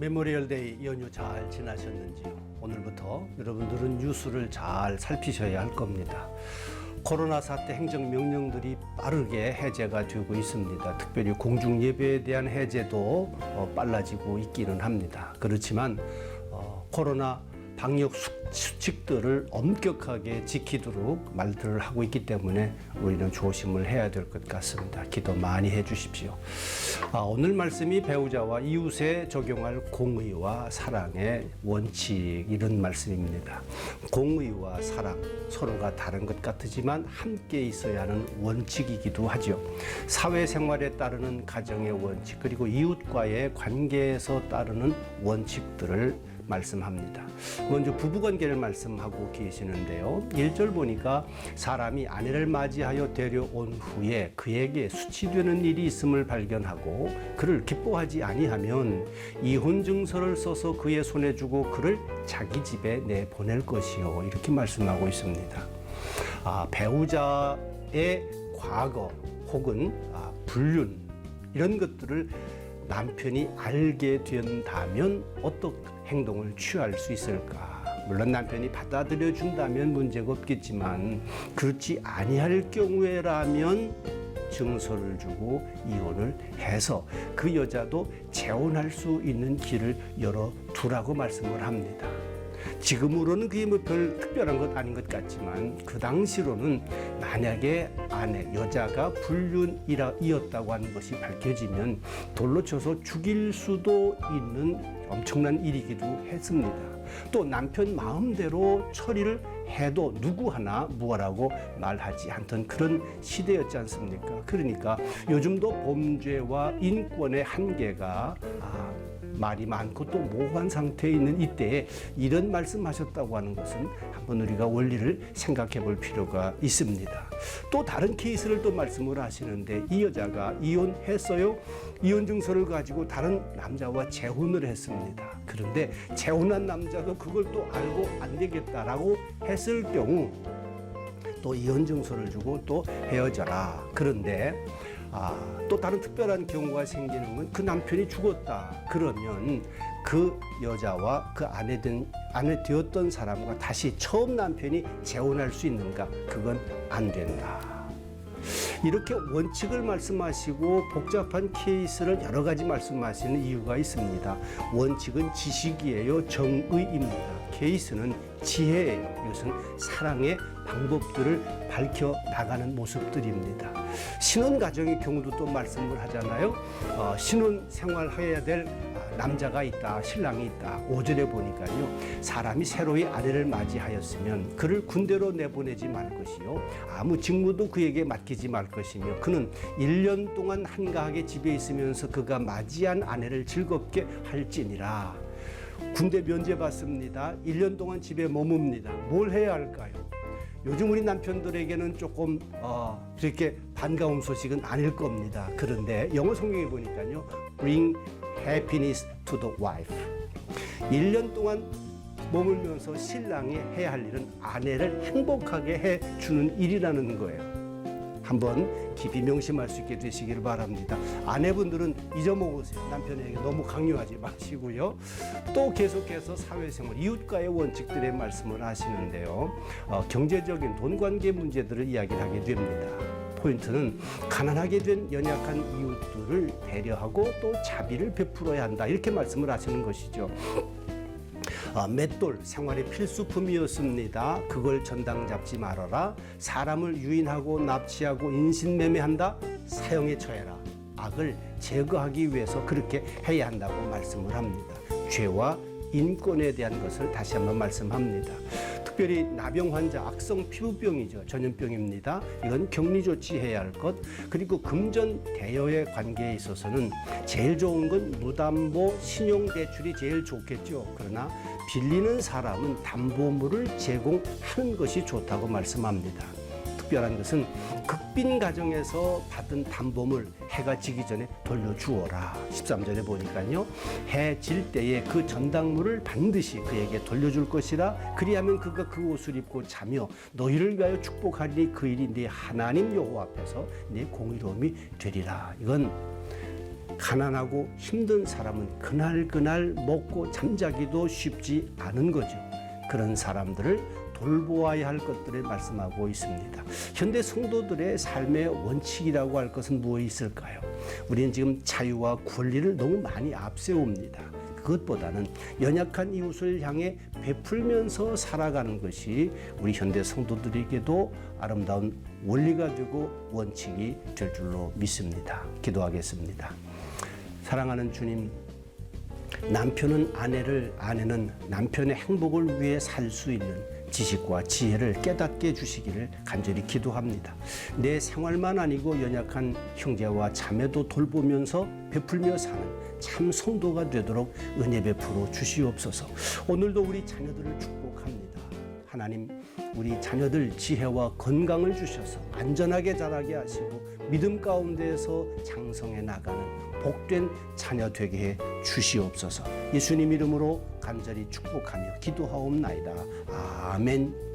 메모리얼데이 연휴 잘 지나셨는지요? 오늘부터 여러분들은 뉴스를 잘 살피셔야 할 겁니다. 코로나 사태 행정명령들이 빠르게 해제가 되고 있습니다. 특별히 공중예배에 대한 해제도 빨라지고 있기는 합니다. 그렇지만 코로나 방역 수칙들을 엄격하게 지키도록 말들을 하고 있기 때문에 우리는 조심을 해야 될 것 같습니다. 기도 많이 해 주십시오. 오늘 말씀이 배우자와 이웃에 적용할 공의와 사랑의 원칙, 이런 말씀입니다. 공의와 사랑, 서로가 다른 것 같지만 함께 있어야 하는 원칙이기도 하죠. 사회생활에 따르는 가정의 원칙, 그리고 이웃과의 관계에서 따르는 원칙들을 말씀합니다. 먼저 부부관계를 말씀하고 계시는데요. 1절 보니까 사람이 아내를 맞이하여 데려온 후에 그에게 수치되는 일이 있음을 발견하고 그를 기뻐하지 아니하면 이혼 증서를 써서 그의 손에 주고 그를 자기 집에 내보낼 것이요, 이렇게 말씀하고 있습니다. 배우자의 과거 혹은 불륜, 이런 것들을 남편이 알게 된다면 어떤 행동을 취할 수 있을까? 물론 남편이 받아들여 준다면 문제가 없겠지만 그렇지 아니할 경우에라면 증서를 주고 이혼을 해서 그 여자도 재혼할 수 있는 길을 열어두라고 말씀을 합니다. 지금으로는 그게 별 특별한 것 아닌 것 같지만 그 당시로는 만약에 여자가 불륜이었다고 하는 것이 밝혀지면 돌로 쳐서 죽일 수도 있는 엄청난 일이기도 했습니다. 또 남편 마음대로 처리를 해도 누구 하나 뭐라고 말하지 않던 그런 시대였지 않습니까? 그러니까 요즘도 범죄와 인권의 한계가 말이 많고 또 모호한 상태에 있는 이때에 이런 말씀하셨다고 하는 것은 한번 우리가 원리를 생각해 볼 필요가 있습니다. 또 다른 케이스를 또 말씀을 하시는데, 이 여자가 이혼했어요. 이혼 증서를 가지고 다른 남자와 재혼을 했습니다. 그런데 재혼한 남자도 그걸 또 알고 안 되겠다라고 했을 경우 또 이혼 증서를 주고 또 헤어져라. 그런데 또 다른 특별한 경우가 생기는 건 그 남편이 죽었다. 그러면 그 여자와 그 아내 되었던 사람과 다시 처음 남편이 재혼할 수 있는가? 그건 안 된다. 이렇게 원칙을 말씀하시고 복잡한 케이스를 여러 가지 말씀하시는 이유가 있습니다. 원칙은 지식이에요. 정의입니다. 케이스는 지혜예요. 이것은 사랑의 방법들을 밝혀 나가는 모습들입니다. 신혼 가정의 경우도 또 말씀을 하잖아요. 신혼 생활해야 될 남자가 있다, 신랑이 있다. 5절에 보니까요, 사람이 새로이 아내를 맞이하였으면 그를 군대로 내보내지 말 것이요, 아무 직무도 그에게 맡기지 말 것이며 그는 1년 동안 한가하게 집에 있으면서 그가 맞이한 아내를 즐겁게 할지니라. 군대 면제받습니다. 1년 동안 집에 머뭅니다. 뭘 해야 할까요? 요즘 우리 남편들에게는 조금 그렇게 반가운 소식은 아닐 겁니다. 그런데 영어 성경에 보니까요, Bring happiness to the wife. 1년 동안 머물면서 신랑이 해야 할 일은 아내를 행복하게 해주는 일이라는 거예요. 한번 깊이 명심할 수 있게 되시기를 바랍니다. 아내분들은 잊어먹으세요. 남편에게 너무 강요하지 마시고요. 또 계속해서 사회생활, 이웃과의 원칙들의 말씀을 하시는데요. 경제적인 돈 관계 문제들을 이야기를 하게 됩니다. 포인트는 가난하게 된 연약한 이웃들을 배려하고 또 자비를 베풀어야 한다, 이렇게 말씀을 하시는 것이죠. 맷돌 생활의 필수품이었습니다. 그걸 전당 잡지 말아라. 사람을 유인하고 납치하고 인신매매한다. 사형에 처해라. 악을 제거하기 위해서 그렇게 해야 한다고 말씀을 합니다. 죄와 인권에 대한 것을 다시 한번 말씀합니다. 특별히 나병 환자, 악성 피부병이죠. 전염병입니다. 이건 격리 조치해야 할 것. 그리고 금전 대여의 관계에 있어서는 제일 좋은 건 무담보 신용대출이 제일 좋겠죠. 그러나 빌리는 사람은 담보물을 제공하는 것이 좋다고 말씀합니다. 특별한 것은 극빈 가정에서 받은 담보물 해가 지기 전에 돌려주어라. 13절에 보니까요, 해 질 때에 그 전당물을 반드시 그에게 돌려줄 것이라. 그리하면 그가 그 옷을 입고 자며 너희를 위하여 축복하리니 그 일이 네 하나님 여호와 앞에서 네 공의로움이 되리라. 이건 가난하고 힘든 사람은 그날 먹고 잠자기도 쉽지 않은 거죠. 그런 사람들을 돌보아야 할 것들을 말씀하고 있습니다. 현대 성도들의 삶의 원칙이라고 할 것은 무엇이 있을까요? 우리는 지금 자유와 권리를 너무 많이 앞세웁니다. 그것보다는 연약한 이웃을 향해 베풀면서 살아가는 것이 우리 현대 성도들에게도 아름다운 원리가 되고 원칙이 될 줄로 믿습니다. 기도하겠습니다. 사랑하는 주님, 남편은 아내를, 아내는 남편의 행복을 위해 살 수 있는 지식과 지혜를 깨닫게 해주시기를 간절히 기도합니다. 내 생활만 아니고 연약한 형제와 자매도 돌보면서 베풀며 사는 참 성도가 되도록 은혜 베풀어 주시옵소서. 오늘도 우리 자녀들을 축복합니다. 하나님, 우리 자녀들 지혜와 건강을 주셔서 안전하게 자라게 하시고 믿음 가운데에서 장성해 나가는 복된 자녀 되게 해 주시옵소서. 예수님 이름으로 간절히 축복하며 기도하옵나이다. 아멘.